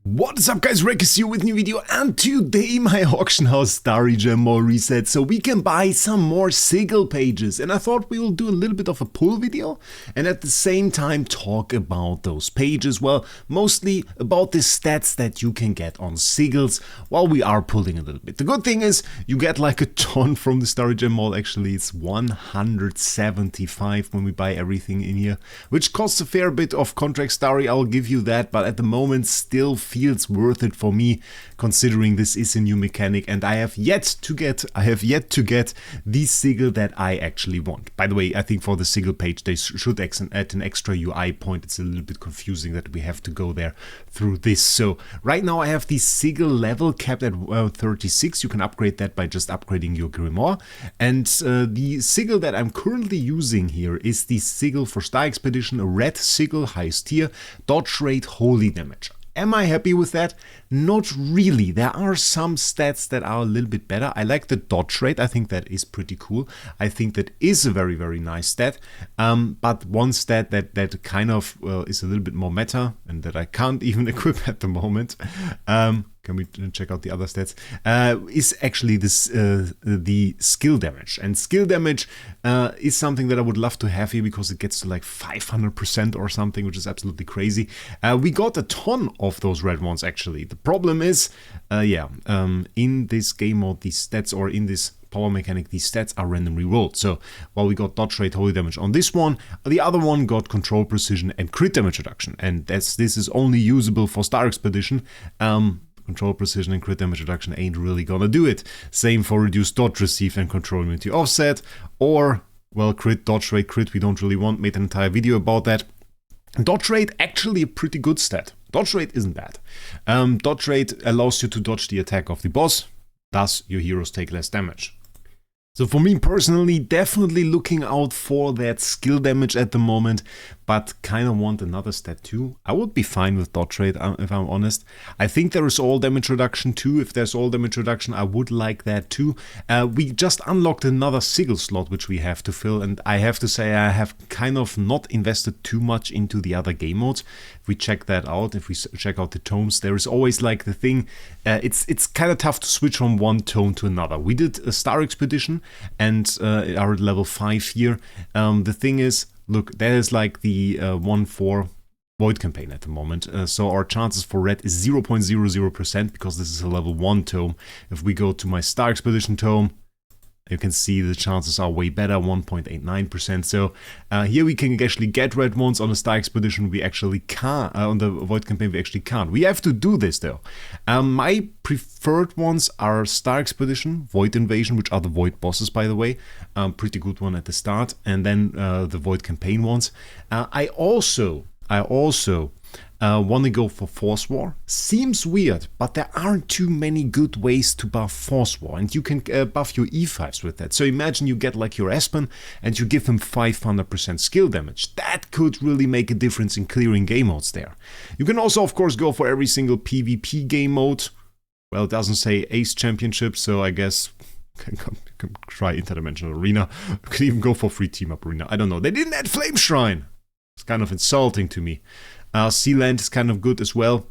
What is up guys, Wraec is here with a new video, and today my auction house Starry Gem Mall reset so we can buy some more Sigil pages, and I thought we will do a little bit of a pull video and at the same time talk about those pages, well, mostly about the stats that you can get on Sigils while we are pulling a little bit. The good thing is you get like a ton from the Starry Gem Mall. Actually it's 175 when we buy everything in here, which costs a fair bit of contract Starry, I'll give you that, but at the moment still feels worth it for me, considering this is a new mechanic and I have yet to get the Sigil that I actually want. By the way, I think for the Sigil page they should add an extra UI point. It's a little bit confusing that we have to go there through this. So right now I have the Sigil level capped at 36. You can upgrade that by just upgrading your Grimoire, and the Sigil that I'm currently using here is the Sigil for Star Expedition, a red Sigil, highest tier, dodge rate, holy damage. Am I happy with that? Not really. There are some stats that are a little bit better. I like the dodge rate. I think that is pretty cool. I think that is a very, very nice stat. But one stat that kind of is a little bit more meta and that I can't even equip at the moment. Can we check out the other stats? Is actually this the skill damage. And skill damage is something that I would love to have here because it gets to like 500% or something, which is absolutely crazy. We got a ton of those red ones actually. The problem is, in this game mode, these stats, or in this power mechanic, these stats are randomly rolled. So while we got dodge rate, holy damage on this one, the other one got control precision and crit damage reduction. And this is only usable for Star Expedition. Control precision and crit damage reduction ain't really gonna do it. Same for reduced dodge received and control immunity offset, or, well, crit, dodge rate, crit we don't really want. Made an entire video about that. Dodge rate, actually a pretty good stat. Dodge rate isn't bad. Dodge rate allows you to dodge the attack of the boss, thus your heroes take less damage. So for me personally, definitely looking out for that skill damage at the moment, but kind of want another stat too. I would be fine with dodge rate if I'm honest. I think there is all damage reduction too. If there's all damage reduction, I would like that too. We just unlocked another Sigil slot which we have to fill, and I have to say I have kind of not invested too much into the other game modes. If we check that out, if we check out the tomes, there is always like the thing, it's kind of tough to switch from one tome to another. We did a Star Expedition and are at level 5 here. The thing is, look, that is like the 1-4 Void campaign at the moment. So our chances for red is 0.00% because this is a level 1 tome. If we go to my Star Expedition tome, you can see the chances are way better, 1.89%. So here we can actually get red ones. On the Star Expedition we actually can't, on the Void campaign we actually can't. We have to do this though. My preferred ones are Star Expedition, Void Invasion, which are the Void bosses by the way. Pretty good one at the start, and then the Void campaign ones. I also want to go for Force War. Seems weird, but there aren't too many good ways to buff Force War, and you can buff your E5s with that. So imagine you get like your Espen and you give him 500% skill damage. That could really make a difference in clearing game modes there. You can also of course go for every single PvP game mode. Well, it doesn't say Ace Championship, so I guess can try Interdimensional Arena. You could even go for free Team Up Arena. I don't know. They didn't add Flame Shrine. It's kind of insulting to me. Sealand is kind of good as well.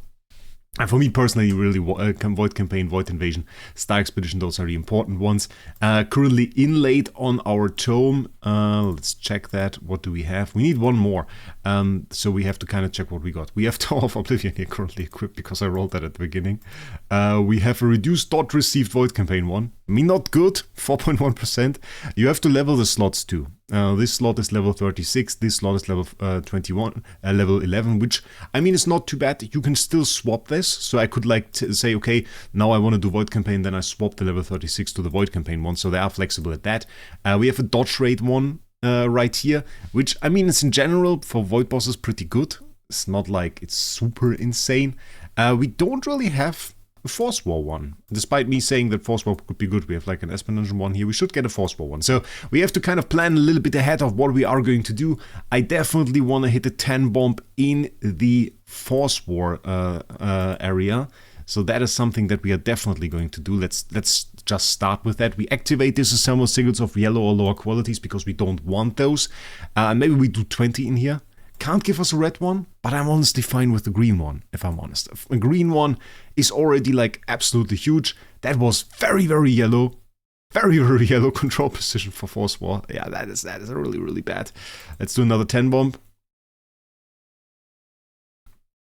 And for me personally, really, Void Campaign, Void Invasion, Star Expedition, those are the important ones. Currently inlaid on our tome. Let's check that. What do we have? We need one more. So we have to kind of check what we got. We have Tower of Oblivion here currently equipped because I rolled that at the beginning. We have a reduced dot received Void Campaign one. I mean, not good, 4.1%. You have to level the slots too. This slot is level 36, this slot is level 21, level 11, which, I mean, it's not too bad. You can still swap this, so I could like say, okay, now I want to do Void Campaign, then I swap the level 36 to the Void Campaign one, so they are flexible at that. We have a dodge rate one right here, which, I mean, it's in general, for Void bosses, pretty good. It's not like it's super insane. We don't really have a Force War one. Despite me saying that Force War could be good, we have like an Espen Dungeon one here, we should get a Force War one. So we have to kind of plan a little bit ahead of what we are going to do. I definitely want to hit a 10 bomb in the Force War area. So that is something that we are definitely going to do. Let's just start with that. We activate disassemble Sigils of yellow or lower qualities because we don't want those. Maybe we do 20 in here. Can't give us a red one, but I'm honestly fine with the green one, if I'm honest. A green one is already like absolutely huge. That was very, very yellow. Very, very yellow control position for Force War. Yeah, that is really, really bad. Let's do another 10 bomb.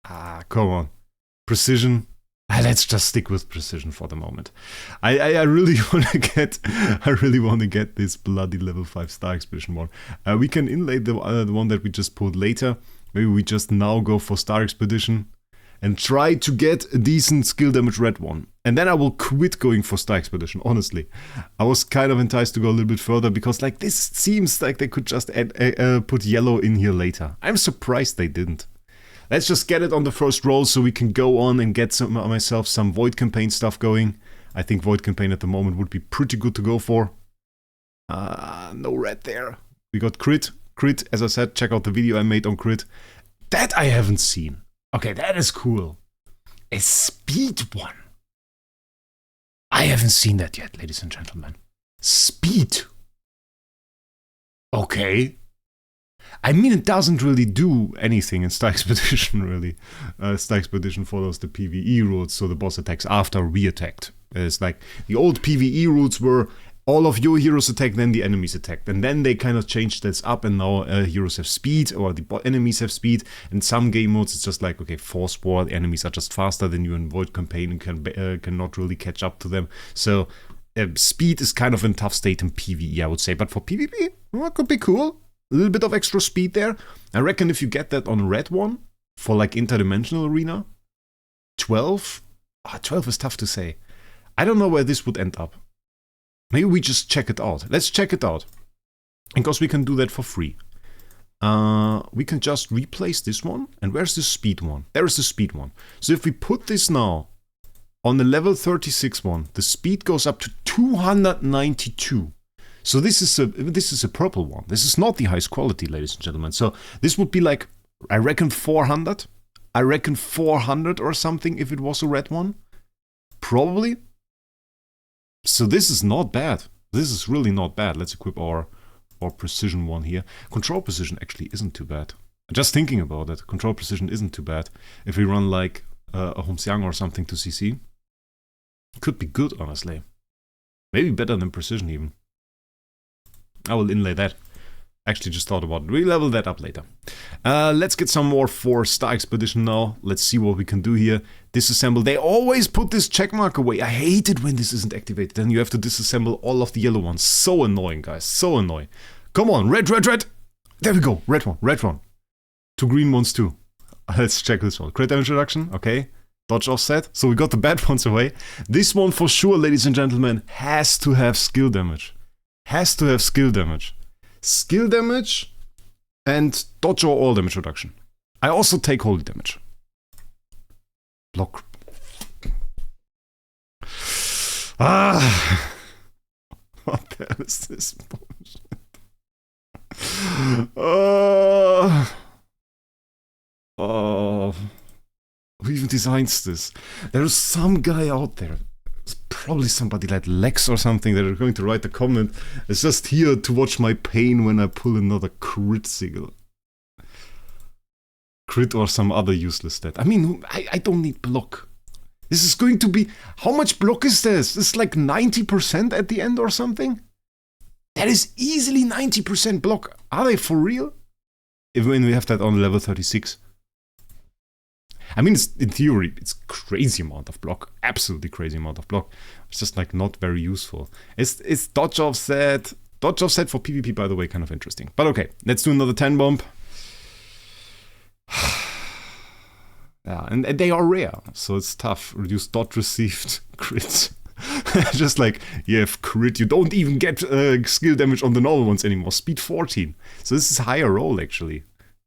Ah, come on. Precision. Let's just stick with precision for the moment. I really want to get this bloody level 5 Star Expedition one. We can inlay the one that we just pulled later. Maybe we just now go for Star Expedition and try to get a decent skill damage red one. And then I will quit going for Star Expedition, honestly. I was kind of enticed to go a little bit further because like this seems like they could just put yellow in here later. I'm surprised they didn't. Let's just get it on the first roll so we can go on and get myself some Void Campaign stuff going. I think Void Campaign at the moment would be pretty good to go for. No red there. We got crit. Crit, as I said, check out the video I made on crit. That I haven't seen. Okay, that is cool. A speed one. I haven't seen that yet, ladies and gentlemen. Speed. Okay. I mean, it doesn't really do anything in Star Expedition, really. Star Expedition follows the PvE routes, so the boss attacks after we attacked. It's like the old PvE routes were all of your heroes attack, then the enemies attacked. And then they kind of changed this up, and now heroes have speed, or the enemies have speed. In some game modes, it's just like, okay, Force War, the enemies are just faster than you in Void Campaign and cannot really catch up to them. So speed is kind of in tough state in PvE, I would say. But for PvP, well, it could be cool. A little bit of extra speed there. I reckon if you get that on red one, for like interdimensional arena, 12? 12 is tough to say. I don't know where this would end up. Maybe we just check it out. Let's check it out. Because we can do that for free. We can just replace this one. And where's the speed one? There is the speed one. So if we put this now on the level 36 one, the speed goes up to 292. So this is a purple one. This is not the highest quality, ladies and gentlemen. So this would be like, I reckon 400. I reckon 400 or something if it was a red one. Probably. So this is not bad. This is really not bad. Let's equip our precision one here. Control precision actually isn't too bad. Just thinking about it, control precision isn't too bad. If we run like a Homsiang or something to CC, could be good, honestly. Maybe better than precision even. I will inlay that. Actually just thought about it. We'll level that up later. Let's get some more for Star Expedition now. Let's see what we can do here. Disassemble. They always put this checkmark away. I hate it when this isn't activated. Then you have to disassemble all of the yellow ones. So annoying, guys. So annoying. Come on. Red, red, red. There we go. Red one. Red one. 2 green ones too. Let's check this one. Crit damage reduction. Okay. Dodge offset. So we got the bad ones away. This one for sure, ladies and gentlemen, has to have skill damage. Has to have skill damage. Skill damage and dodge or all damage reduction. I also take holy damage. Block. Ah! What the hell is this bullshit? Who even designs this? There's some guy out there. Probably somebody like Lex or something that are going to write a comment. It's just here to watch my pain when I pull another crit Sigil. Crit or some other useless stat. I mean, I don't need block. This is going to be... How much block is this? This is like 90% at the end or something? That is easily 90% block. Are they for real? When we have that on level 36. I mean, in theory, it's crazy amount of block. Absolutely crazy amount of block. It's just like not very useful. It's dodge offset. Dodge offset for PvP, by the way, kind of interesting. But okay, let's do another 10 bomb. Yeah, and they are rare, so it's tough. Reduce dodge received crit. Just like, you have crit, you don't even get skill damage on the normal ones anymore. Speed 14. So this is higher roll, actually.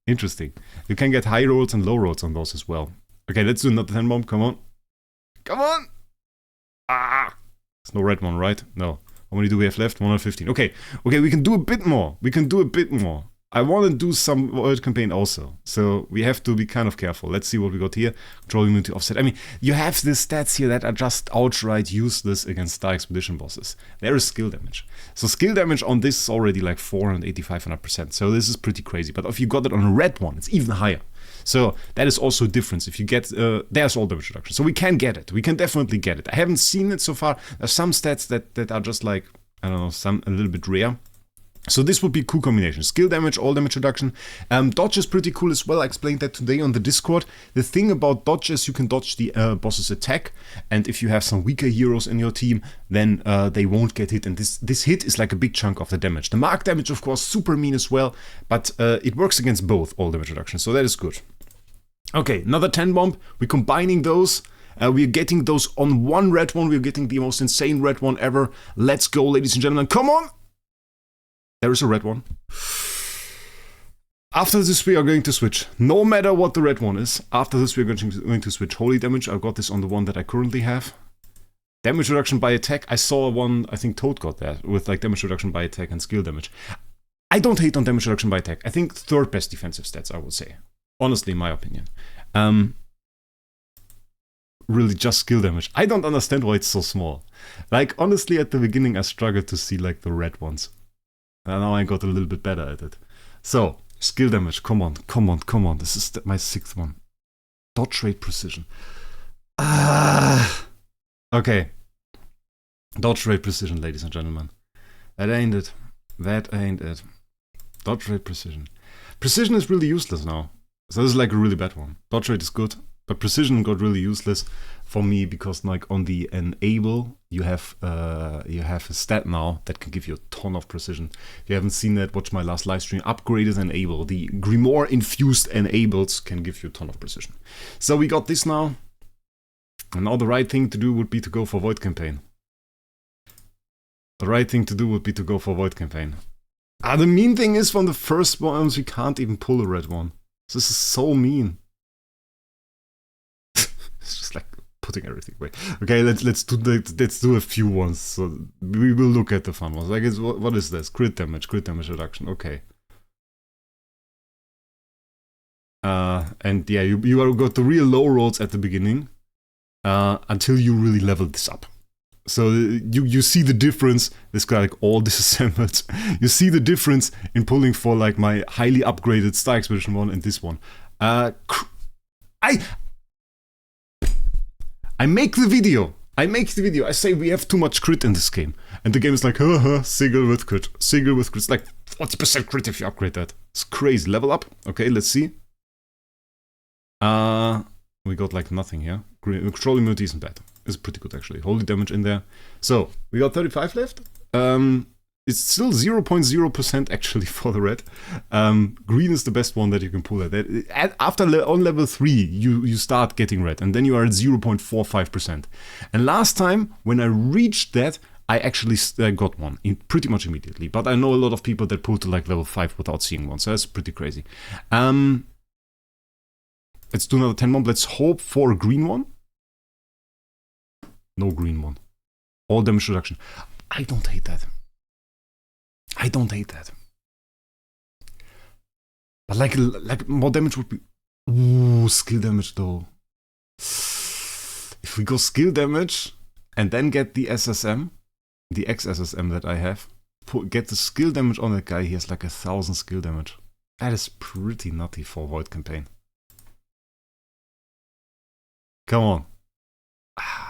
Interesting. You can get high rolls and low rolls on those as well. Okay, let's do another 10 bomb. Come on. Come on! Ah! There's no red one, right? No. How many do we have left? 115. Okay. Okay, we can do a bit more. We can do a bit more. I want to do some Void Campaign also. So we have to be kind of careful. Let's see what we got here. Control immunity offset. I mean, you have the stats here that are just outright useless against Star Expedition bosses. There is skill damage. So skill damage on this is already like 480, 500%. So this is pretty crazy. But if you got it on a red one, it's even higher. So that is also a difference. If you get, there's all damage reduction. So we can get it. We can definitely get it. I haven't seen it so far. There's some stats that are just like, I don't know, a little bit rare. So this would be a cool combination. Skill damage, all damage reduction. Dodge is pretty cool as well. I explained that today on the Discord. The thing about dodge is you can dodge the boss's attack. And if you have some weaker heroes in your team, then they won't get hit. And this hit is like a big chunk of the damage. The mark damage, of course, super mean as well. But it works against both, all damage reduction. So that is good. Okay, another 10 bomb. We're combining those. We're getting those on one red one. We're getting the most insane red one ever. Let's go, ladies and gentlemen. Come on! There is a red one. After this, we are going to switch. No matter what the red one is, after this, we're going to switch. Holy damage, I've got this on the one that I currently have. Damage reduction by attack. I saw one, I think Toad got that, with like damage reduction by attack and skill damage. I don't hate on damage reduction by attack. I think third best defensive stats, I would say. Honestly, in my opinion. Really just skill damage. I don't understand why it's so small. Like, honestly, at the beginning, I struggled to see like the red ones. And now I got a little bit better at it. So, skill damage, come on, come on, come on. This is my 6th one. Dodge rate precision. Okay. Dodge rate precision, ladies and gentlemen. That ain't it. That ain't it. Dodge rate precision. Precision is really useless now. So this is like a really bad one. Dodge rate is good, but precision got really useless for me because like on the enable you have a stat now that can give you a ton of precision. If you haven't seen that, watch my last live stream. Upgraded enable. The Grimoire infused enables can give you a ton of precision. So we got this now. And now the right thing to do would be to go for Void Campaign. The right thing to do would be to go for Void Campaign. The mean thing is from the first ones we can't even pull a red one. This is so mean. It's just like putting everything away. Okay, let's do a few ones. So we will look at the fun ones. Like, what is this? Crit damage reduction. Okay. And yeah, you got the real low rolls at the beginning until you really level this up. So you see the difference. This guy like all disassembled. You see the difference in pulling for like my highly upgraded Star Expedition one and this one. I make the video. I say we have too much crit in this game. And the game is like, haha, Sigil with crit. Sigil with crit. It's like 40% crit if you upgrade that. It's crazy. Level up. Okay, let's see. We got like nothing here. Control immunity isn't bad. It's pretty good actually. Holy damage in there. So, we got 35 left. It's still 0.0% actually for the red. Green is the best one that you can pull at. After on level 3, you start getting red, and then you are at 0.45%. And last time, when I reached that, I actually got one pretty much immediately. But I know a lot of people that pulled to like level 5 without seeing one, so that's pretty crazy. Let's do another 10 bomb. Let's hope for a green one. No green one. All damage reduction. I don't hate that. But like more damage would be... Ooh, skill damage though. If we go skill damage and then get the SSM, the X-SSM that I have, get the skill damage on that guy, he has like 1,000 skill damage. That is pretty nutty for Void Campaign. Come on.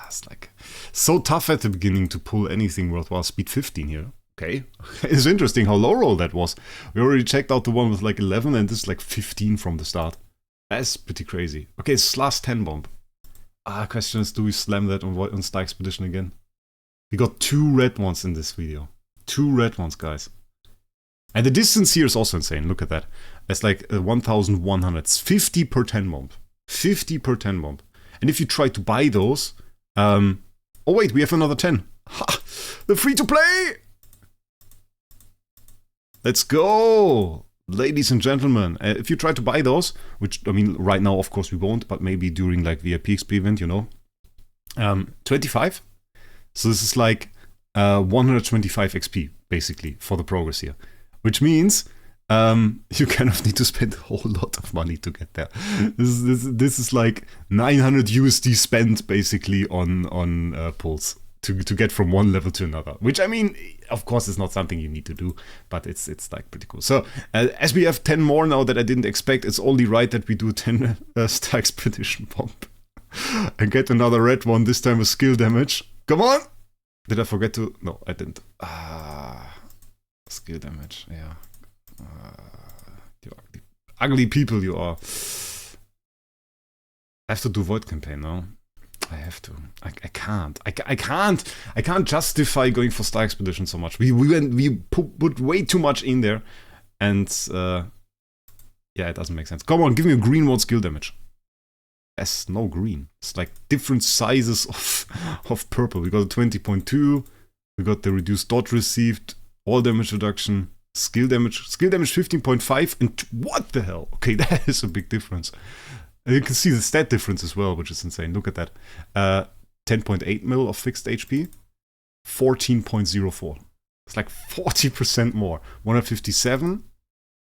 It's like so tough at the beginning to pull anything worthwhile. Speed 15 here. Okay. It's interesting how low roll that was. We already checked out the one with like 11 and this is like 15 from the start. That's pretty crazy. Okay, it's last 10 bomb. Question is, do we slam that on Star Expedition again? We got 2 red ones in this video. 2 red ones, guys. And the distance here is also insane. Look at that. That's like 1,100. It's 50 per 10 bomb. 50 per 10 bomb. And if you try to buy those... oh wait, we have another 10. Ha! The free-to-play! Let's go! Ladies and gentlemen, if you try to buy those, which, I mean, right now, of course, we won't, but maybe during, like, VIP XP event, you know. 25. So this is like 125 XP, basically, for the progress here. Which means You kind of need to spend a whole lot of money to get there. This is like 900 USD spent basically on pulls to get from one level to another. Which, I mean, of course, is not something you need to do, but it's like pretty cool. So as we have 10 more now that I didn't expect, it's only right that we do a 10 star expedition bomb and get another red one. This time with skill damage. Come on! Did I forget to? No, I didn't. Skill damage. Yeah. You ugly people you are. I have to do Void Campaign now. I have to. I can't. I can't justify going for Star Expedition so much. We put way too much in there, and yeah, it doesn't make sense. Come on, give me a green one skill damage. Yes, no green. It's like different sizes of purple. We got a 20.2. We got the reduced dot received, all damage reduction. Skill damage 15.5, and what the hell? Okay, that is a big difference. And you can see the stat difference as well, which is insane. Look at that. 10.8 mil of fixed HP, 14.04. It's like 40% more. 157,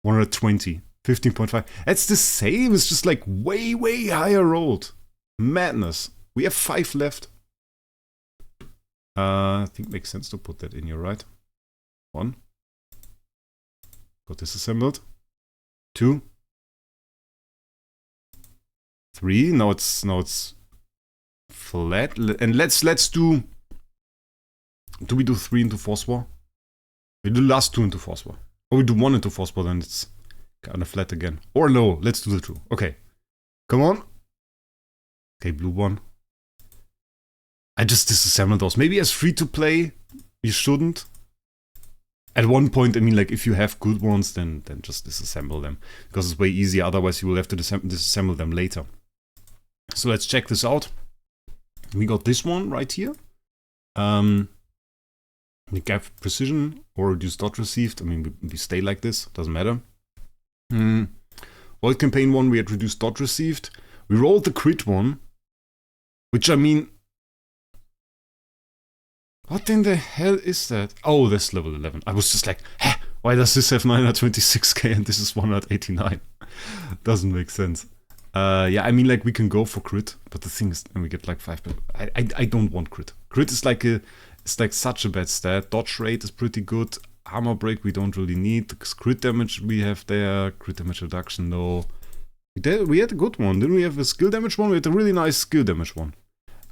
120, 15.5. That's the same. It's just like way, way higher rolled. Madness. We have 5 left. I think it makes sense to put that in here, right? 1. Got disassembled. 2. 3. Now it's flat. And let's do. Do we do 3 into Force War? We do last 2 into Force War. Or we do 1 into Force War, then it's kind of flat again. Or low. Let's do the 2. Okay. Come on. Okay, blue one. I just disassembled those. Maybe as free to play, you shouldn't. At one point, I mean, like, if you have good ones, then just disassemble them. Because it's way easier, otherwise you will have to disassemble them later. So let's check this out. We got this one right here. We gave precision or reduced dot received. I mean, we stay like this, doesn't matter. Void Campaign one, we had reduced dot received. We rolled the crit one, which, I mean, what in the hell is that? Oh, that's level 11. I was just like, huh, why does this have 926k and this is 189? Doesn't make sense. Yeah, I mean, like, we can go for crit, but the thing is, and we get like 5. I don't want crit. Crit is like it's like such a bad stat. Dodge rate is pretty good. Armor break we don't really need. The crit damage we have there. Crit damage reduction, no. We had a good one. Didn't we have a skill damage one? We had a really nice skill damage one.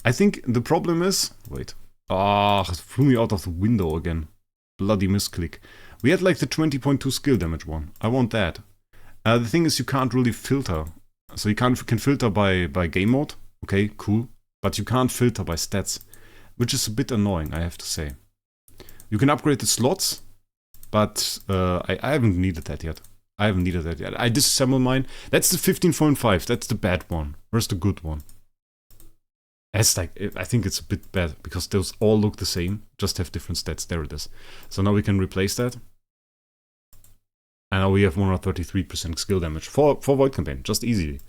I think the problem is, wait. Ah, it flew me out of the window again. Bloody misclick. We had like the 20.2 skill damage one. I want that. The thing is, you can't really filter. So you can filter by game mode. Okay, cool. But you can't filter by stats. Which is a bit annoying, I have to say. You can upgrade the slots. But I haven't needed that yet. I disassemble mine. That's the 15.5. That's the bad one. Where's the good one? It's like, I think it's a bit bad because those all look the same, just have different stats. There it is. So now we can replace that. And now we have 133% skill damage for Void Campaign, just easily.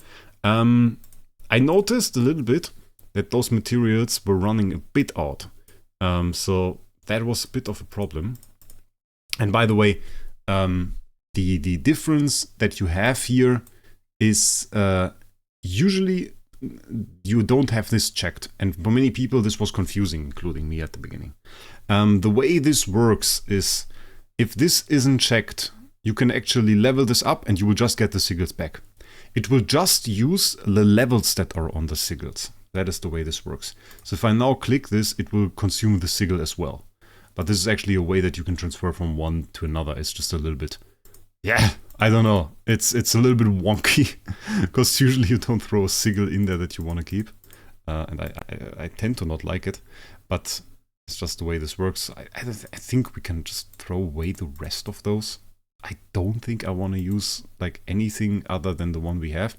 I noticed a little bit that those materials were running a bit out. So that was a bit of a problem. And by the way, the difference that you have here is usually you don't have this checked, and for many people this was confusing, including me at the beginning. The way this works is, if this isn't checked, you can actually level this up and you will just get the sigils back. It will just use the levels that are on the sigils. That is the way this works. So if I now click this, it will consume the sigil as well. But this is actually a way that you can transfer from one to another. It's just a little bit, yeah, I don't know. It's a little bit wonky because usually you don't throw a sigil in there that you want to keep, and I tend to not like it. But it's just the way this works. I think we can just throw away the rest of those. I don't think I want to use like anything other than the one we have.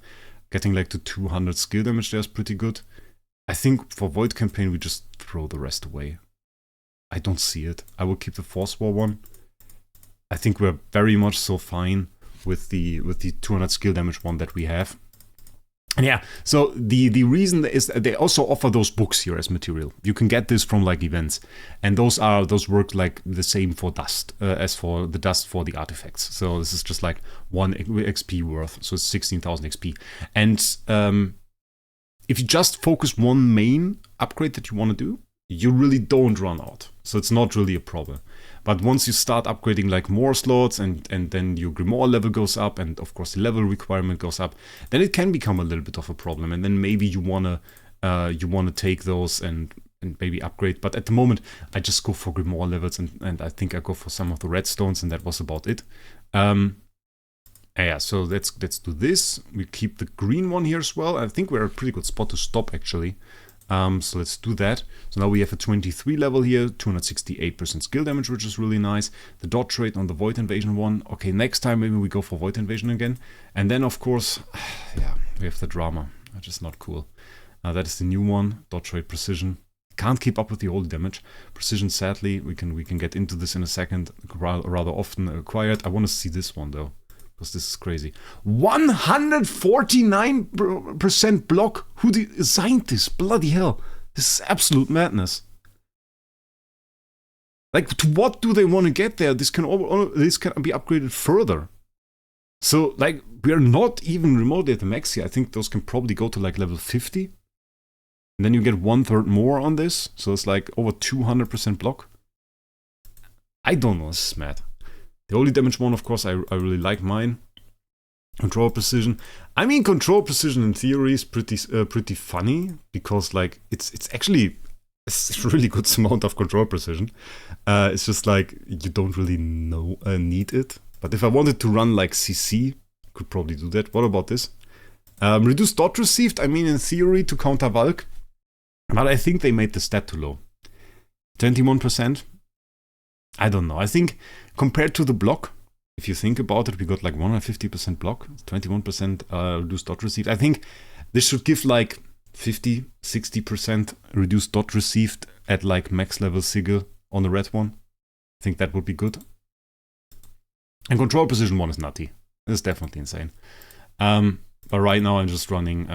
Getting like to 200 skill damage there is pretty good. I think for Void Campaign we just throw the rest away. I don't see it. I will keep the Force War one. I think we're very much so fine with the 200 skill damage one that we have. And yeah, so the reason is that they also offer those books here as material. You can get this from like events, and those work like the same for dust as for the dust for the artifacts. So this is just like 1 XP worth, so it's 16,000 XP. And if you just focus one main upgrade that you want to do, you really don't run out. So it's not really a problem. But once you start upgrading like more slots and then your Grimoire level goes up and of course the level requirement goes up, then it can become a little bit of a problem. And then maybe you wanna take those and maybe upgrade. But at the moment, I just go for Grimoire levels and I think I go for some of the redstones, and that was about it. Yeah, so let's do this. We keep the green one here as well. I think we're a pretty good spot to stop actually. So let's do that. So now we have a 23 level here, 268% skill damage, which is really nice. The dodge rate on the Void Invasion one. Okay, next time maybe we go for Void Invasion again. And then of course, yeah, we have the drama, which is not cool. That is the new one, dodge rate precision. Can't keep up with the old damage. Precision, sadly, we can get into this in a second, rather often acquired. I want to see this one though, because this is crazy. 149% block. Who designed this? Bloody hell. This is absolute madness. Like, to what do they want to get there? This can be upgraded further. So, like, we are not even remotely at the max here. I think those can probably go to, like, level 50. And then you get 1/3 more on this. So it's, like, over 200% block. I don't know. This is mad. The holy damage one, of course, I really like mine. Control precision. I mean, control precision in theory is pretty funny because like it's actually a really good amount of control precision. It's just like you don't really need it. But if I wanted to run like CC, I could probably do that. What about this? Reduce dot received. I mean, in theory to counter Valk, but I think they made the stat too low. 21%. I don't know. I think compared to the block, if you think about it, we got like 150% block, 21% reduced dot received. I think this should give like 50, 60% reduced dot received at like max level Sigil on the red one. I think that would be good. And control precision one is nutty. It's definitely insane. But right now I'm just running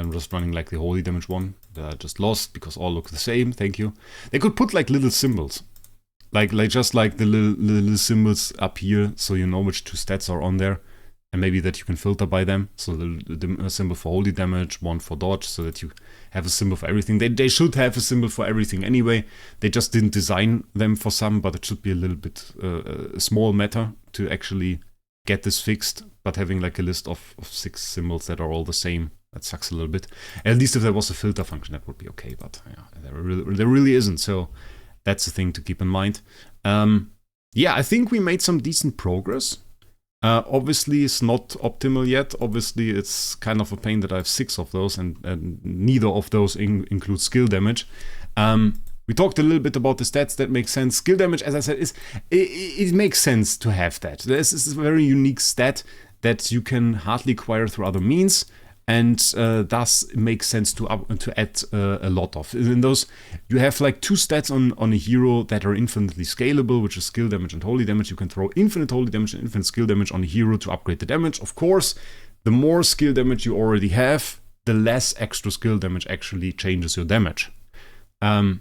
like the holy damage one that I just lost because all look the same. Thank you. They could put like little symbols. Like just like the little symbols up here, so you know which 2 stats are on there, and maybe that you can filter by them. So the symbol for holy damage, one for dodge, so that you have a symbol for everything. They should have a symbol for everything anyway. They just didn't design them for some, but it should be a little bit a small matter to actually get this fixed. But having like a list of 6 symbols that are all the same, that sucks a little bit. At least if there was a filter function, that would be okay. But yeah, there really isn't. So. That's the thing to keep in mind. Yeah, I think we made some decent progress. Obviously, it's not optimal yet. Obviously, it's kind of a pain that I have 6 of those, and neither of those include skill damage. We talked a little bit about the stats. That makes sense. Skill damage, as I said, it makes sense to have that. This is a very unique stat that you can hardly acquire through other means. And thus it makes sense to add a lot of. In those, you have like 2 stats on a hero that are infinitely scalable, which is skill damage and holy damage. You can throw infinite holy damage and infinite skill damage on a hero to upgrade the damage. Of course, the more skill damage you already have, the less extra skill damage actually changes your damage. It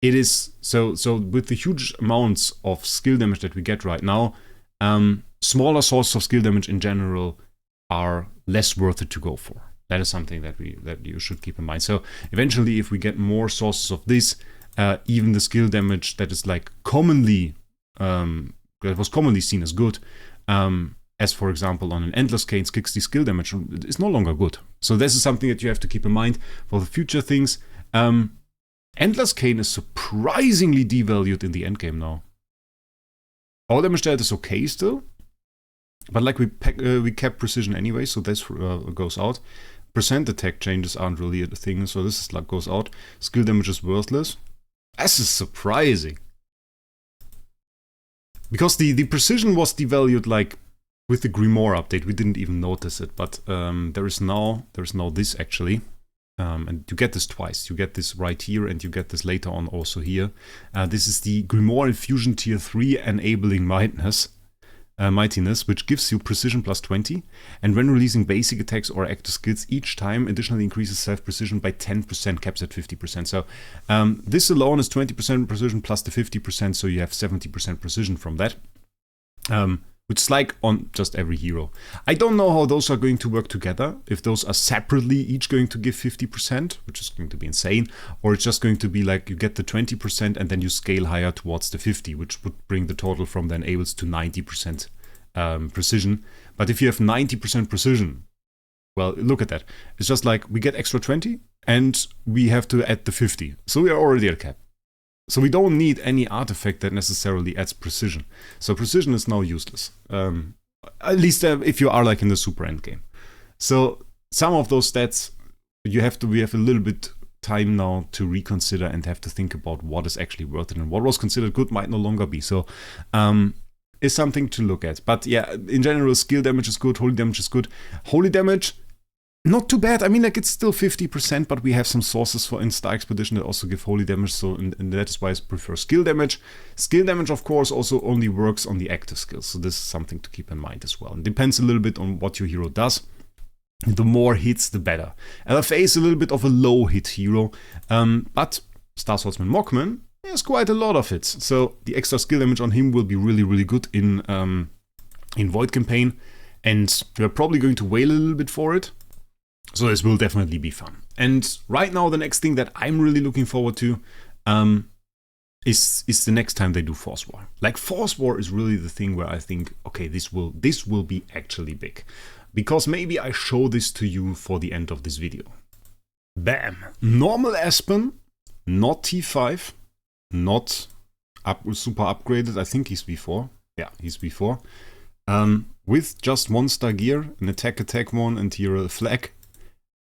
is so with the huge amounts of skill damage that we get right now, smaller sources of skill damage in general are less worth it to go for. That is something that you should keep in mind. So eventually, if we get more sources of this, even the skill damage that is like commonly that was commonly seen as good, as for example on an Endless Cane 60 skill damage, is no longer good. So this is something that you have to keep in mind for the future things. Endless Cane is surprisingly devalued in the endgame now. All damage there is okay still. But like we kept precision anyway, so this goes out. Percent attack changes aren't really a thing, so this is like goes out. Skill damage is worthless. This is surprising. Because the precision was devalued like with the Grimoire update. We didn't even notice it, but there is now this actually. And you get this twice. You get this right here, and you get this later on also here. This is the Grimoire Infusion Tier 3 Enabling Mightness. mightiness, which gives you precision plus 20, and when releasing basic attacks or active skills each time, additionally increases self-precision by 10%, caps at 50%. So this alone is 20% precision plus the 50%, so you have 70% precision from that. Which is like on just every hero. I don't know how those are going to work together, if those are separately each going to give 50%, which is going to be insane, or it's just going to be like you get the 20% and then you scale higher towards the 50, which would bring the total from the enables to 90% precision. But if you have 90% precision, well, look at that. It's just like we get extra 20 and we have to add the 50. So we are already at cap. So we don't need any artifact that necessarily adds precision. So precision is now useless. At least if you are like in the super end game. So some of those stats we have a little bit time now to reconsider and have to think about what is actually worth it and what was considered good might no longer be. So is something to look at. But yeah, in general, skill damage is good, holy damage is good. Holy damage, not too bad. I mean, like, it's still 50%, but we have some sources for in Star Expedition that also give holy damage, so and that is why I prefer skill damage. Skill damage, of course, also only works on the active skills, so this is something to keep in mind as well. It depends a little bit on what your hero does. The more hits, the better. LFA is a little bit of a low-hit hero, but Star Swordsman Mockman has quite a lot of hits, so the extra skill damage on him will be really, really good in Void Campaign, and we're probably going to wait a little bit for it. So this will definitely be fun. And right now, the next thing that I'm really looking forward to is the next time they do Force War. Like, Force War is really the thing where I think, okay, this will be actually big. Because maybe I show this to you for the end of this video. Bam! Normal Aspen, not T5, not super upgraded. I think he's V4. Yeah, he's V4. With just 1-star gear, an attack 1, and here a flag.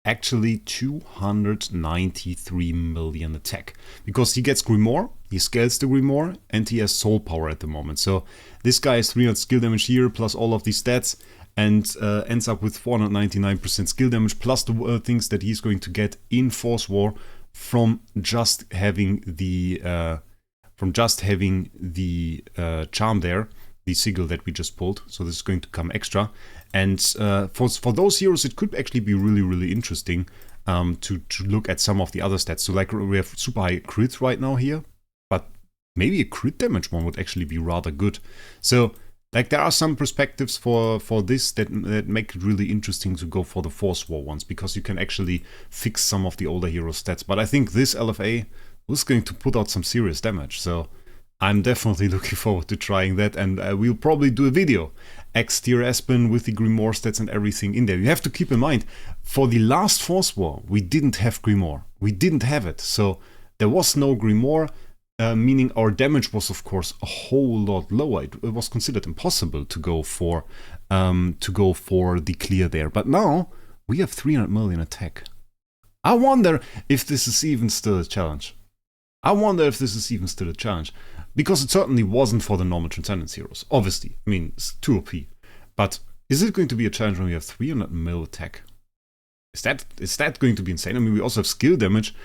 Actually 293 million attack, because he gets Grimoire, he scales the Grimoire, and he has soul power at the moment. So this guy has 300 skill damage here, plus all of these stats, and ends up with 499% skill damage, plus the things that he's going to get in Force War from just having the charm there, the Sigil that we just pulled. So this is going to come extra. And for those heroes, it could actually be really, really interesting to look at some of the other stats. So like we have super high crit right now here, but maybe a crit damage one would actually be rather good. So like there are some perspectives for this that make it really interesting to go for the Force War ones, because you can actually fix some of the older hero stats. But I think this LFA was going to put out some serious damage. So I'm definitely looking forward to trying that, and we'll probably do a video. X tier Aspen with the Grimoire stats and everything in there. You have to keep in mind, for the last Force War, we didn't have Grimoire. We didn't have it. So there was no Grimoire, meaning our damage was, of course, a whole lot lower. It was considered impossible to go for the clear there. But now we have 300 million attack. I wonder if this is even still a challenge. Because it certainly wasn't for the normal Transcendence heroes. Obviously, I mean, it's too OP. But is it going to be a challenge when we have 300 mil attack? Is that going to be insane? I mean, we also have skill damage.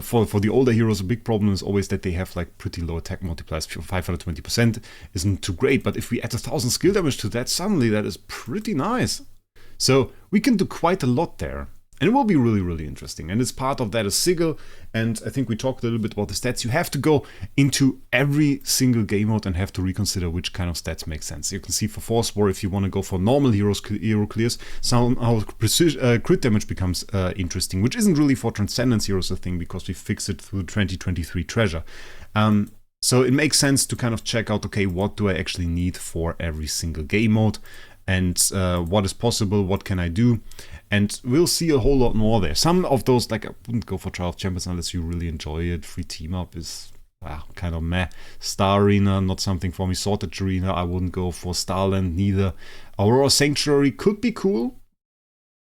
For the older heroes, a big problem is always that they have like pretty low attack multipliers. 520% isn't too great, but if we add 1,000 skill damage to that, suddenly that is pretty nice. So we can do quite a lot there. And it will be really, really interesting. And it's part of that is Sigil. And I think we talked a little bit about the stats. You have to go into every single game mode and have to reconsider which kind of stats make sense. You can see for Force War, if you want to go for normal hero clears, somehow crit damage becomes interesting, which isn't really for Transcendence heroes a thing, because we fixed it through 2023 treasure. So it makes sense to kind of check out, okay, what do I actually need for every single game mode? And what is possible, what can I do? And we'll see a whole lot more there. Some of those, like, I wouldn't go for Trial of Champions unless you really enjoy it. Free team up is kind of meh. Star Arena, not something for me. Sorted Arena, I wouldn't go for. Starland, neither. Aurora Sanctuary could be cool,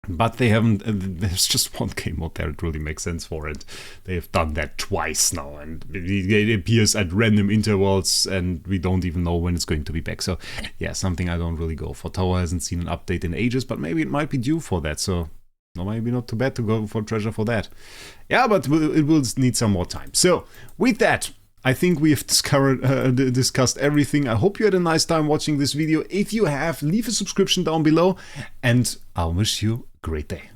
but they haven't. There's just one game mode there. It really makes sense for it. They have done that twice now, and it appears at random intervals, and we don't even know when it's going to be back. So, yeah, something I don't really go for. Tower hasn't seen an update in ages, but maybe it might be due for that. So, no, maybe not too bad to go for treasure for that. Yeah, but it will need some more time. So, with that, I think we have discussed everything. I hope you had a nice time watching this video. If you have, leave a subscription down below, and I'll wish you a great day.